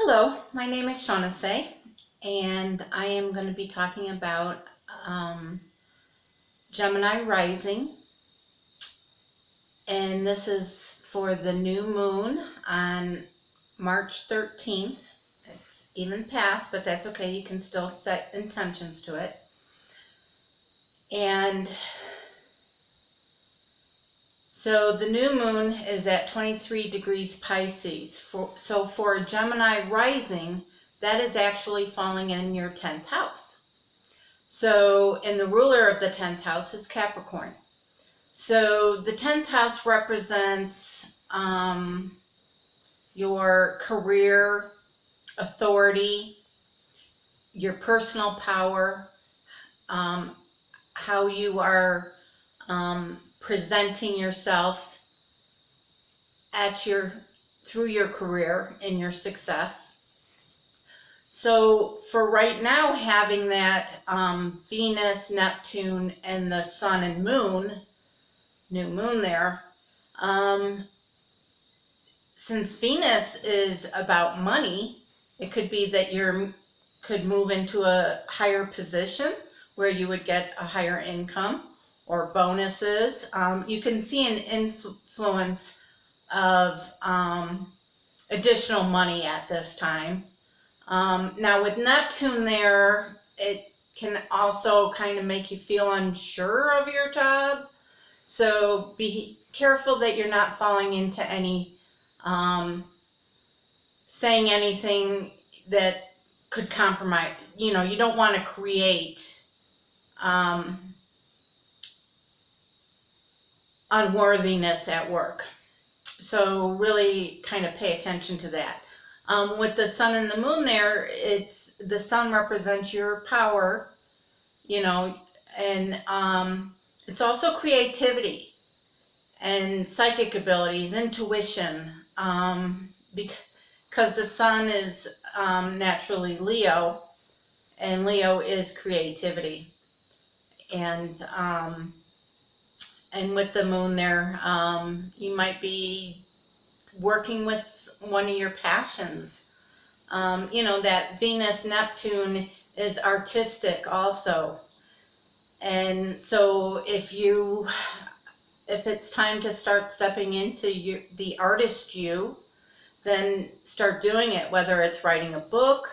Hello, my name is Shaughnessy, and I am going to be talking about Gemini rising, and this is for the new moon on March 13th. It's even past, but that's okay. You can still set intentions to it. And so the new moon is at 23 degrees Pisces. So for a Gemini rising, that is actually falling in your 10th house. So, and the ruler of the 10th house is Capricorn. So the 10th house represents your career, authority, your personal power, how you are presenting yourself through your career and your success. So for right now, having that Venus, Neptune, and the sun and moon, new moon there, since Venus is about money, it could be that you could move into a higher position where you would get a higher income or bonuses. You can see an influence of additional money at this time. Now with Neptune there, it can also kind of make you feel unsure of your job. So be careful that you're not falling into any, saying anything that could compromise. You don't want to create unworthiness at work. So really kind of pay attention to that. With the sun and the moon there, the sun represents your power, and it's also creativity and psychic abilities, intuition, because the sun is naturally Leo, and Leo is creativity. And with the moon there, you might be working with one of your passions. That Venus Neptune is artistic also. And so if it's time to start stepping into the artist you, then start doing it, whether it's writing a book,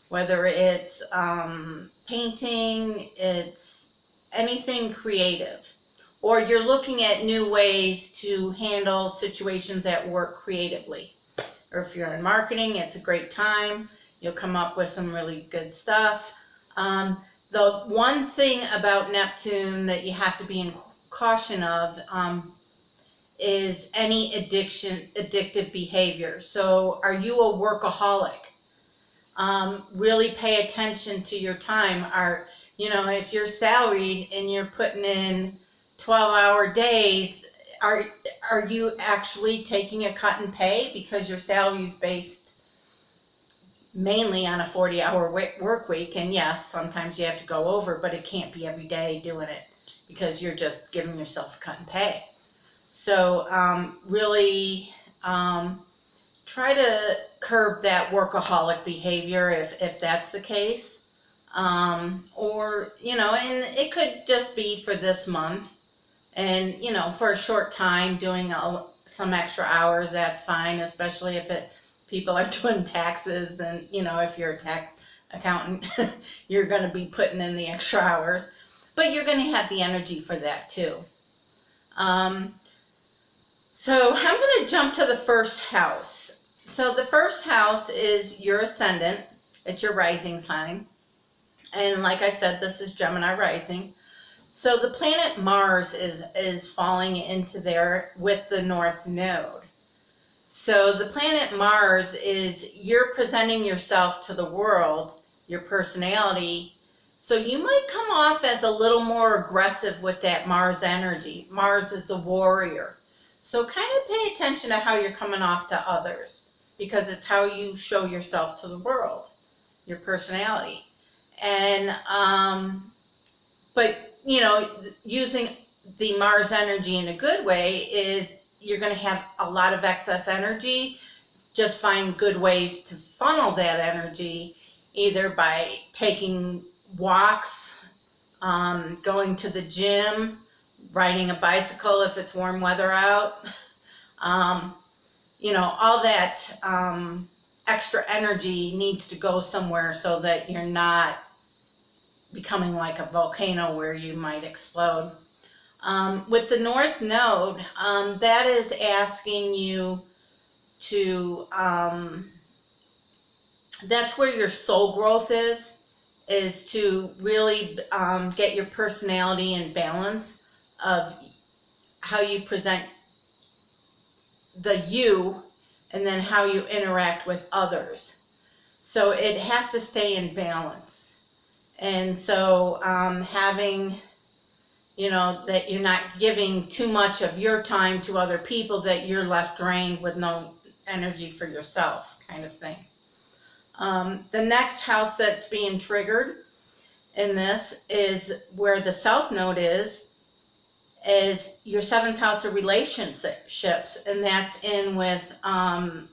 whether it's painting, it's anything creative. Or you're looking at new ways to handle situations at work creatively. Or if you're in marketing, it's a great time. You'll come up with some really good stuff. The one thing about Neptune that you have to be in caution of is any addictive behavior. So are you a workaholic? Really pay attention to your time. If you're salaried and you're putting in 12-hour days, are you actually taking a cut in pay because your salary is based mainly on a 40-hour work week? And yes, sometimes you have to go over, but it can't be every day doing it because you're just giving yourself a cut in pay. So really try to curb that workaholic behavior if that's the case. Or, and it could just be for this month. And, for a short time doing some extra hours, that's fine, especially if people are doing taxes and, if you're a tax accountant, you're going to be putting in the extra hours. But you're going to have the energy for that too. So I'm going to jump to the first house. So the first house is your ascendant. It's your rising sign. And like I said, this is Gemini rising. So the planet Mars is falling into there with the North Node. So the planet Mars you're presenting yourself to the world, your personality. So you might come off as a little more aggressive with that Mars energy. Mars is the warrior. So kind of pay attention to how you're coming off to others, because it's how you show yourself to the world, your personality. And, but using the Mars energy in a good way is you're going to have a lot of excess energy just find good ways to funnel that energy, either by taking walks, going to the gym, riding a bicycle if it's warm weather out. All that extra energy needs to go somewhere so that you're not becoming like a volcano where you might explode. With the North Node, that is asking you to, that's where your soul growth is to really get your personality in balance of how you present the you, and then how you interact with others. So it has to stay in balance. And so having, that you're not giving too much of your time to other people, that you're left drained with no energy for yourself, kind of thing. The next house that's being triggered in this is where the South Node is your 7th house of relationships, and that's in with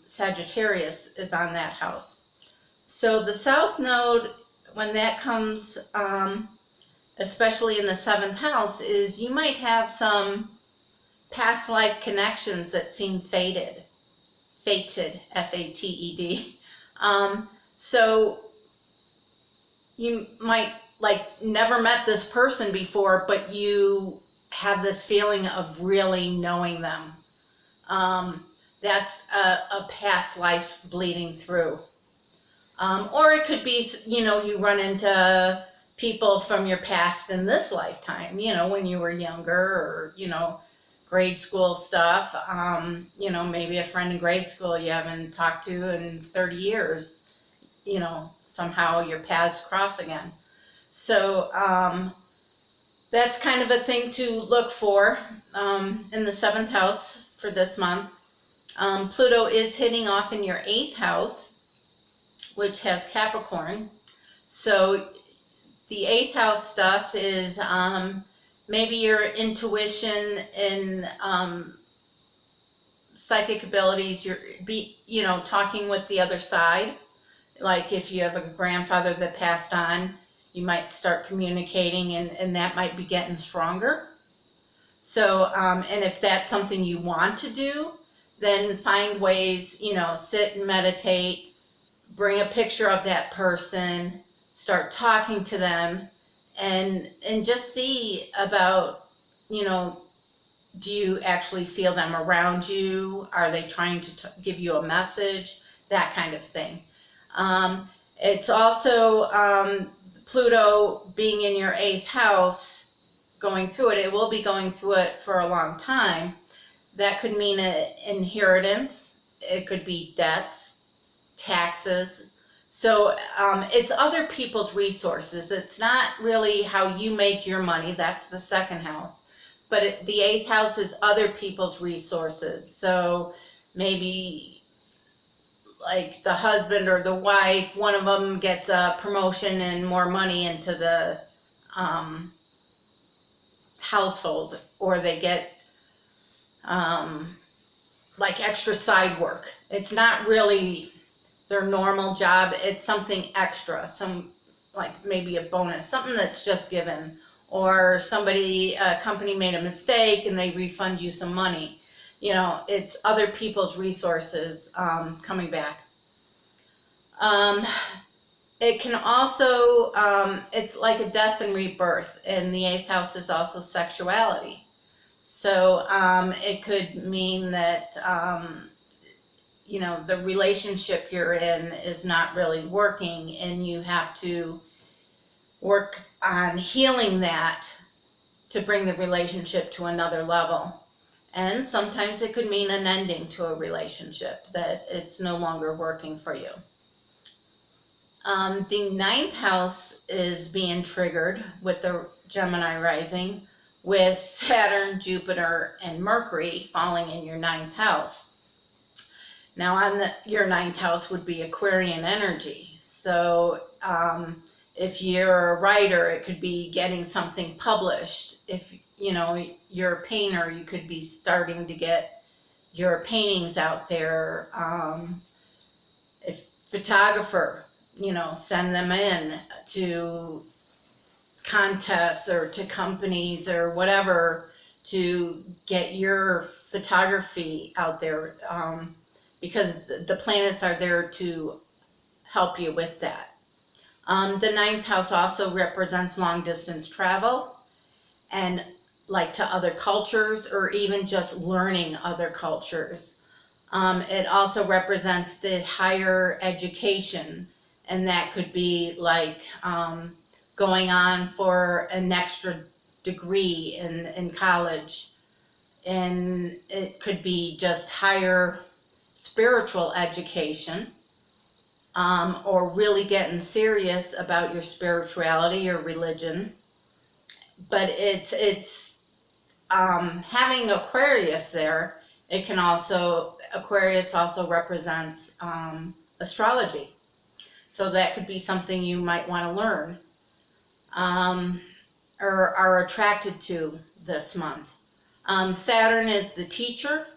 Sagittarius is on that house. So the South Node, when that comes, especially in the 7th house, is you might have some past life connections that seem fated, F-A-T-E-D. So you might never met this person before, but you have this feeling of really knowing them. That's a past life bleeding through. Or it could be, you run into people from your past in this lifetime, when you were younger, or, grade school stuff. Maybe a friend in grade school you haven't talked to in 30 years, somehow your paths cross again. So, that's kind of a thing to look for in the 7th house for this month. Pluto is hitting off in your 8th house, which has Capricorn. So the 8th house stuff is maybe your intuition and psychic abilities, talking with the other side. Like if you have a grandfather that passed on, you might start communicating, and that might be getting stronger. So, and if that's something you want to do, then find ways, sit and meditate, bring a picture of that person, start talking to them, and just see about, do you actually feel them around you? Are they trying to give you a message? That kind of thing. It's also Pluto being in your 8th house, going through it. It will be going through it for a long time. That could mean an inheritance. It could be debts, taxes. So it's other people's resources. It's not really how you make your money. That's the 2nd house. But the 8th house is other people's resources. So maybe like the husband or the wife, one of them gets a promotion and more money into the household, or they get extra side work. It's not really their normal job. It's something extra, maybe a bonus, something that's just given, or a company made a mistake and they refund you some money. It's other people's resources coming back. It can also, it's like a death and rebirth, and the 8th house is also sexuality. So it could mean that, the relationship you're in is not really working, and you have to work on healing that to bring the relationship to another level. And sometimes it could mean an ending to a relationship, that it's no longer working for you. The 9th house is being triggered with the Gemini rising, with Saturn, Jupiter, and Mercury falling in your 9th house. Now your 9th house would be Aquarian energy. So if you're a writer, it could be getting something published. If you're a painter, you could be starting to get your paintings out there. If photographer, send them in to contests or to companies or whatever to get your photography out there, because the planets are there to help you with that. The ninth house also represents long distance travel and like to other cultures or even just learning other cultures. It also represents the higher education, and that could be like going on for an extra degree in college, and it could be just higher spiritual education, or really getting serious about your spirituality or religion. But it's having Aquarius there. It can also, Aquarius also represents astrology. So that could be something you might want to learn, or are attracted to this month. Saturn is the teacher,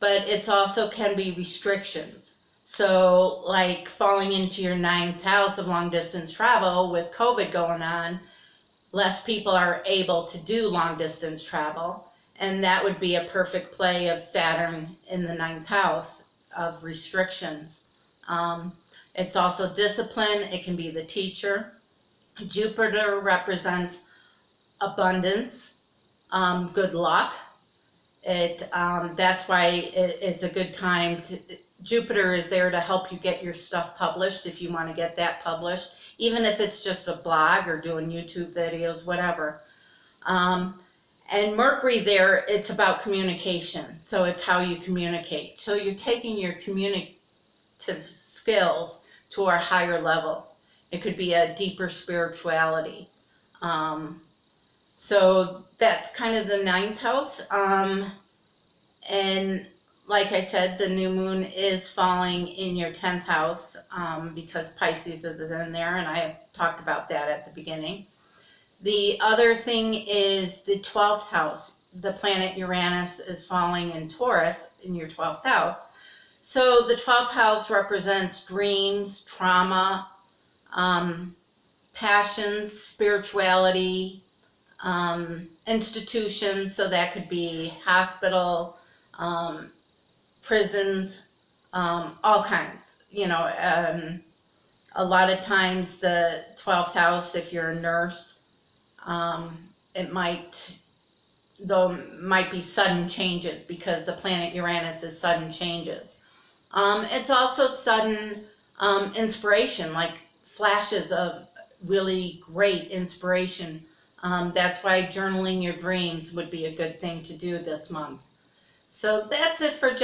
but it's also can be restrictions. So like falling into your ninth house of long distance travel with COVID going on, less people are able to do long distance travel. And that would be a perfect play of Saturn in the ninth house of restrictions. It's also discipline. It can be the teacher. Jupiter represents abundance, good luck. That's why it's a good time to, Jupiter is there to help you get your stuff published if you want to get that published, even if it's just a blog or doing YouTube videos, whatever. And Mercury there, it's about communication. So it's how you communicate. So you're taking your communicative skills to a higher level. It could be a deeper spirituality. So that's kind of the ninth house. And like I said, the new moon is falling in your 10th house, because Pisces is in there, and I talked about that at the beginning. The other thing is the 12th house. The planet Uranus is falling in Taurus in your 12th house. So the 12th house represents dreams, trauma, passions, spirituality, institutions. So that could be hospital, prisons, all kinds. A lot of times the 12th house, if you're a nurse, it might be sudden changes, because the planet Uranus is sudden changes. It's also sudden inspiration, like flashes of really great inspiration. That's why journaling your dreams would be a good thing to do this month. So that's it for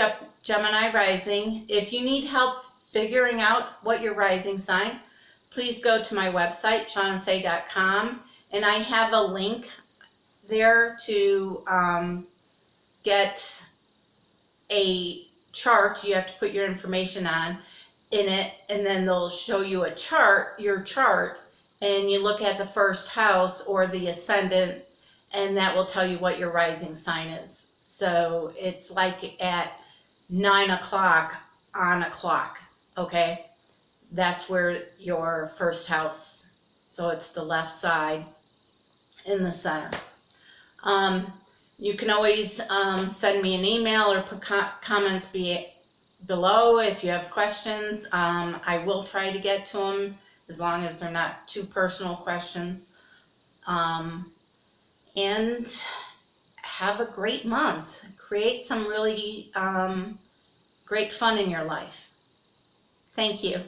Gemini rising. If you need help figuring out what your rising sign, please go to my website, shawnasay.com, and I have a link there to get a chart. You have to put your information in it, and then they'll show you a chart, your chart, and you look at the first house or the ascendant, and that will tell you what your rising sign is. So it's like at 9 o'clock on a clock, okay? That's where your first house, so it's the left side in the center. You can always send me an email or put comments below if you have questions. I will try to get to them as long as they're not too personal questions. And have a great month. Create some really great fun in your life. Thank you.